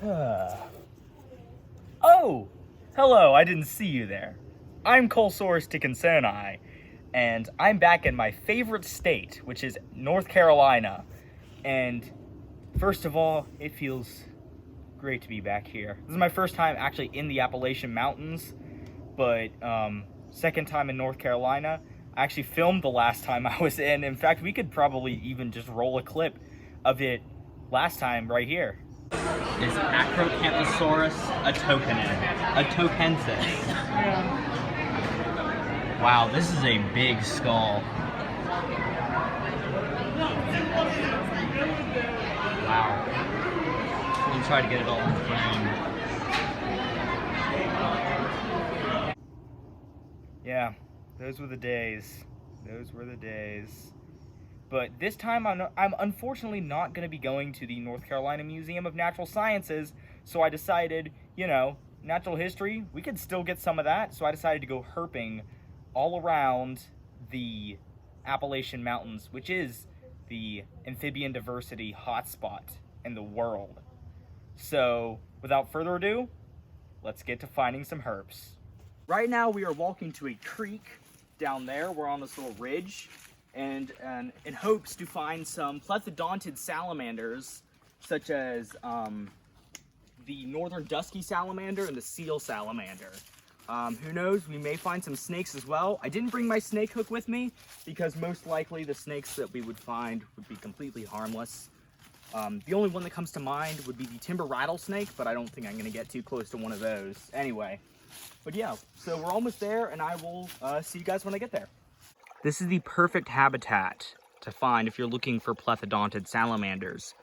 Oh, hello, I didn't see you there. I'm Colsaurus Dickinsoni, and I'm back in my favorite state, which is North Carolina. And first of all, it feels great to be back here. This is my first time actually in the Appalachian Mountains, but second time in North Carolina. I actually filmed the last time I was in. In fact, we could probably even just roll a clip of it last time right here. Is Acrocanthosaurus a tokenensis? Yeah. Wow, this is a big skull. Wow. Let me try to get it all in frame. Yeah, those were the days. Those were the days. But this time, I'm unfortunately not going to be going to the North Carolina Museum of Natural Sciences, so I decided, you know, natural history, we could still get some of that, so I decided to go herping all around the Appalachian Mountains, which is the amphibian diversity hotspot in the world. So, without further ado, let's get to finding some herps. Right now, we are walking to a creek down there. We're on this little ridge. And in hopes to find some plethodontid salamanders, such as the northern dusky salamander and the seal salamander. Who knows, we may find some snakes as well. I didn't bring my snake hook with me because most likely the snakes that we would find would be completely harmless. The only one that comes to mind would be the timber rattlesnake, but I don't think I'm going to get too close to one of those anyway. But yeah, so we're almost there, and I will see you guys when I get there. This is the perfect habitat to find if you're looking for plethodontid salamanders.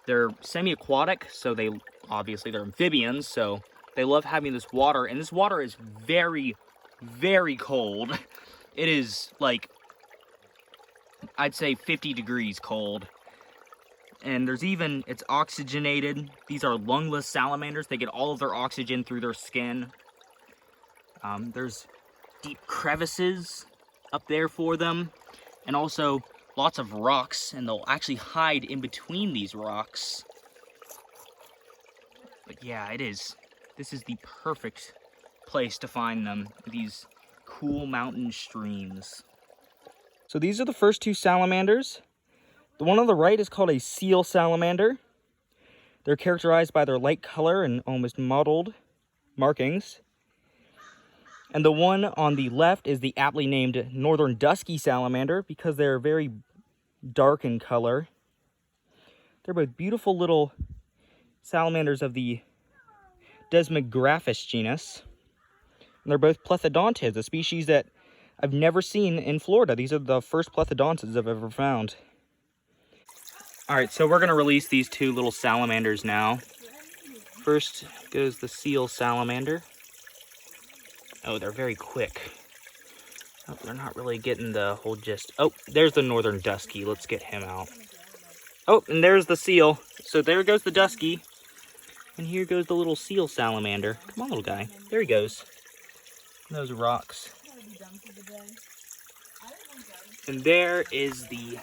They're semi-aquatic, so they're amphibians, so they love having this water, and this water is very, very cold. It is like, I'd say 50 degrees cold. And it's oxygenated. These are lungless salamanders. They get all of their oxygen through their skin. There's deep crevices up there for them, and also lots of rocks, and they'll actually hide in between these rocks. But yeah, this is the perfect place to find them, these cool mountain streams. So these are the first two salamanders. The one on the right is called a seal salamander. They're characterized by their light color and almost mottled markings. And the one on the left is the aptly named northern dusky salamander because they're very dark in color. They're both beautiful little salamanders of the Desmognathus genus. And they're both plethodontids, a species that I've never seen in Florida. These are the first plethodontids I've ever found. All right, so we're going to release these two little salamanders now. First goes the seal salamander. Oh, they're very quick. Oh, they're not really getting the whole gist. Oh, there's the northern dusky. Let's get him out. Oh, and there's the seal. So there goes the dusky. And here goes the little seal salamander. Come on, little guy. There he goes. Those rocks. And there is the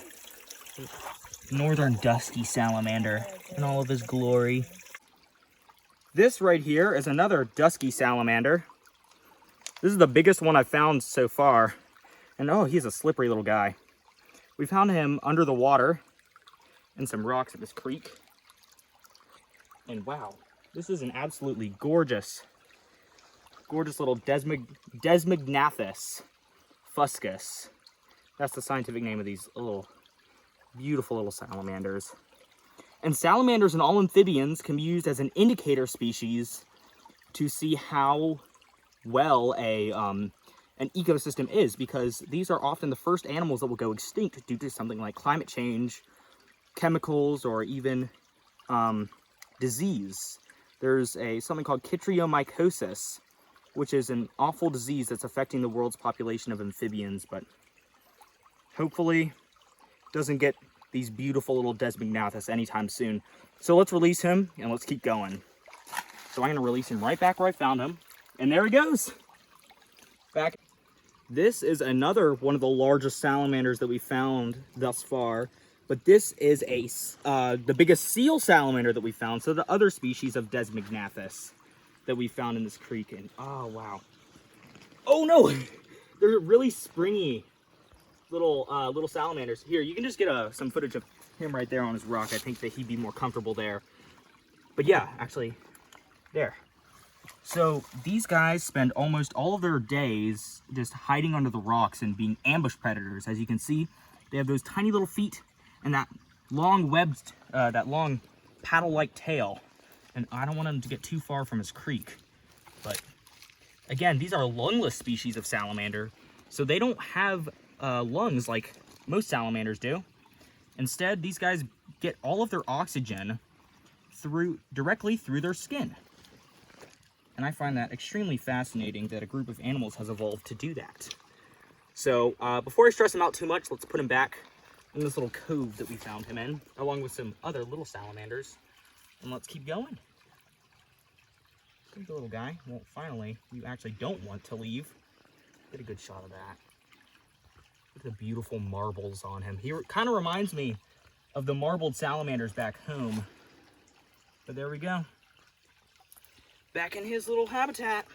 northern dusky salamander in all of his glory. This right here is another dusky salamander. This is the biggest one I've found so far. And oh, he's a slippery little guy. We found him under the water in some rocks at this creek. And wow, this is an absolutely gorgeous little Desmognathus fuscus. That's the scientific name of these little, beautiful little salamanders. And salamanders and all amphibians can be used as an indicator species to see how well an ecosystem is, because these are often the first animals that will go extinct due to something like climate change, chemicals, or even disease. There's something called chytriomycosis, which is an awful disease that's affecting the world's population of amphibians, but hopefully doesn't get these beautiful little Desmognathus anytime soon. So let's release him and let's keep going. So I'm going to release him right back where I found him. And there he goes. Back. This is another one of the largest salamanders that we found thus far. But this is the biggest seal salamander that we found. So the other species of Desmognathus that we found in this creek. And oh wow. Oh no, they're really springy little salamanders. Here, you can just get some footage of him right there on his rock. I think that he'd be more comfortable there. But yeah, actually, there. So these guys spend almost all of their days just hiding under the rocks and being ambush predators. As you can see, they have those tiny little feet and that long webbed, that long paddle-like tail. And I don't want him to get too far from his creek. But again, these are lungless species of salamander, so they don't have lungs like most salamanders do. Instead, these guys get all of their oxygen directly through their skin. And I find that extremely fascinating that a group of animals has evolved to do that. So before I stress him out too much, let's put him back in this little cove that we found him in, along with some other little salamanders. And let's keep going. There's the little guy. Well, finally, you actually don't want to leave. Get a good shot of that. Look at the beautiful marbles on him. He kind of reminds me of the marbled salamanders back home. But there we go. Back in his little habitat.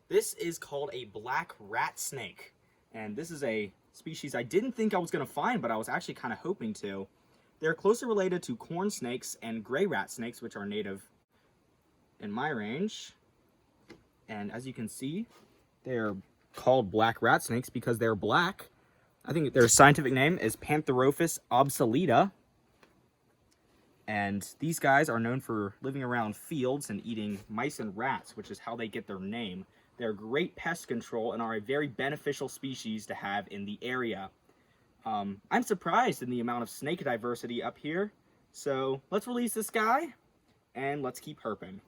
This is called a black rat snake. And this is a species I didn't think I was going to find, but I was actually kind of hoping to. They're closely related to corn snakes and gray rat snakes, which are native in my range. And as you can see, they're called black rat snakes because they're black. I think their scientific name is Pantherophis obsoleta. And these guys are known for living around fields and eating mice and rats, which is how they get their name. They're great pest control and are a very beneficial species to have in the area. I'm surprised in the amount of snake diversity up here. So let's release this guy and let's keep herping.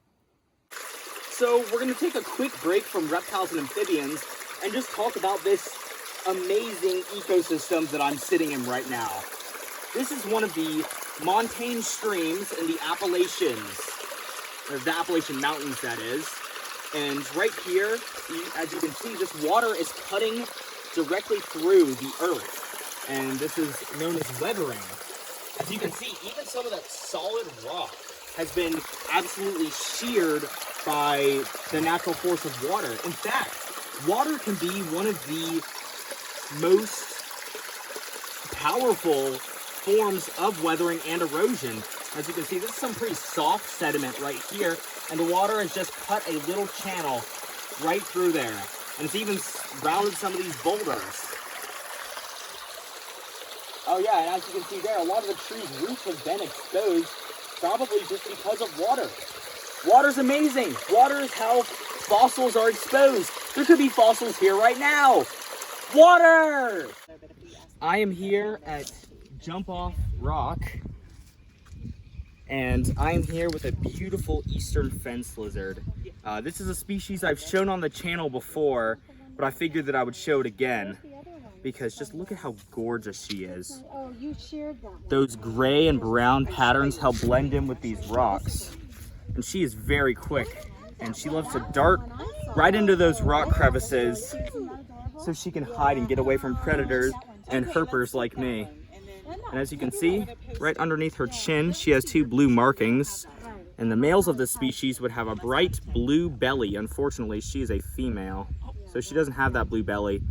So we're going to take a quick break from reptiles and amphibians and just talk about this amazing ecosystem that I'm sitting in right now. This is one of the montane streams in the Appalachians, or the Appalachian Mountains, that is. And right here, as you can see, this water is cutting directly through the earth. And this is known as weathering. As you can see, even some of that solid rock has been absolutely sheared by the natural force of water. In fact, water can be one of the most powerful forms of weathering and erosion. As you can see, this is some pretty soft sediment right here, and the water has just cut a little channel right through there. And it's even routed some of these boulders. Oh yeah, and as you can see there, a lot of the trees' roots have been exposed, probably just because of water. Water's amazing. Water is how fossils are exposed. There could be fossils here right now. Water! I am here at Jump Off Rock, and I'm here with a beautiful eastern fence lizard. This is a species I've shown on the channel before, but I figured that I would show it again because just look at how gorgeous she is. Those gray and brown patterns help blend in with these rocks, and she is very quick, and she loves to dart right into those rock crevices so she can hide and get away from predators and herpers like me. And as you can see, right underneath her chin, she has two blue markings. And the males of this species would have a bright blue belly. Unfortunately, she is a female, so she doesn't have that blue belly.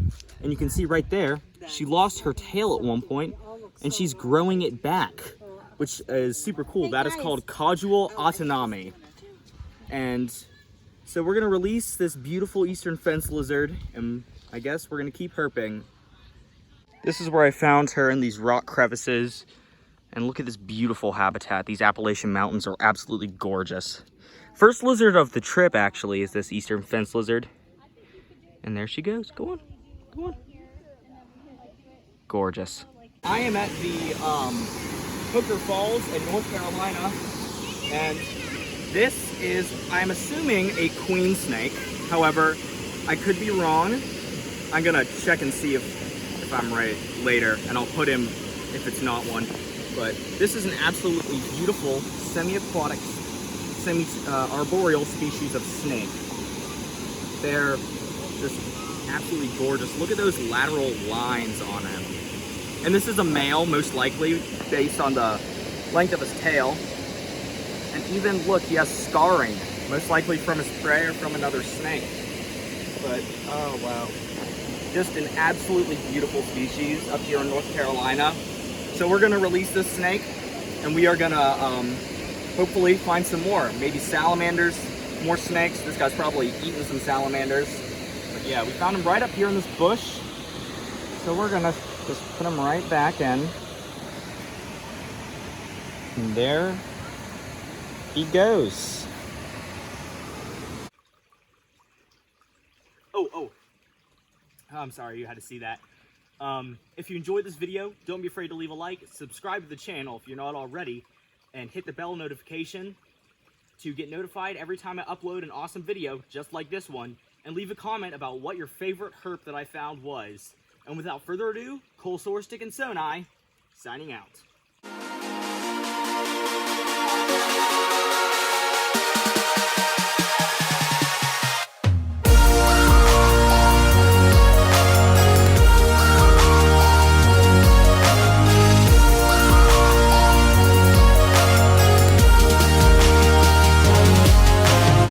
And you can see right there, she lost her tail at one point, and she's growing it back, which is super cool. That is called caudal autonomy. And so we're gonna release this beautiful eastern fence lizard, and I guess we're gonna keep herping. This is where I found her, in these rock crevices. And look at this beautiful habitat. These Appalachian Mountains are absolutely gorgeous. First lizard of the trip, actually, is this eastern fence lizard. And there she goes. Go on. Go on. Gorgeous. I am at the Hooker Falls in North Carolina. And this is, I'm assuming, a queen snake. However, I could be wrong. I'm going to check and see if I'm right later, and I'll put him if it's not one. But this is an absolutely beautiful semi-aquatic, semi-arboreal species of snake. They're just absolutely gorgeous. Look at those lateral lines on him. And this is a male, most likely, based on the length of his tail. And even, look, he has scarring, most likely from his prey or from another snake. But, oh wow. Just an absolutely beautiful species up here in North Carolina. So we're gonna release this snake, and we are gonna hopefully find some more. Maybe salamanders, more snakes. This guy's probably eaten some salamanders. But yeah, we found him right up here in this bush. So we're gonna just put him right back in. And there he goes. Oh, I'm sorry you had to see that. If you enjoyed this video, don't be afraid to leave a like, subscribe to the channel if you're not already, and hit the bell notification to get notified every time I upload an awesome video just like this one, and leave a comment about what your favorite herp that I found was. And without further ado, Cole Swordstick and Sonai, signing out.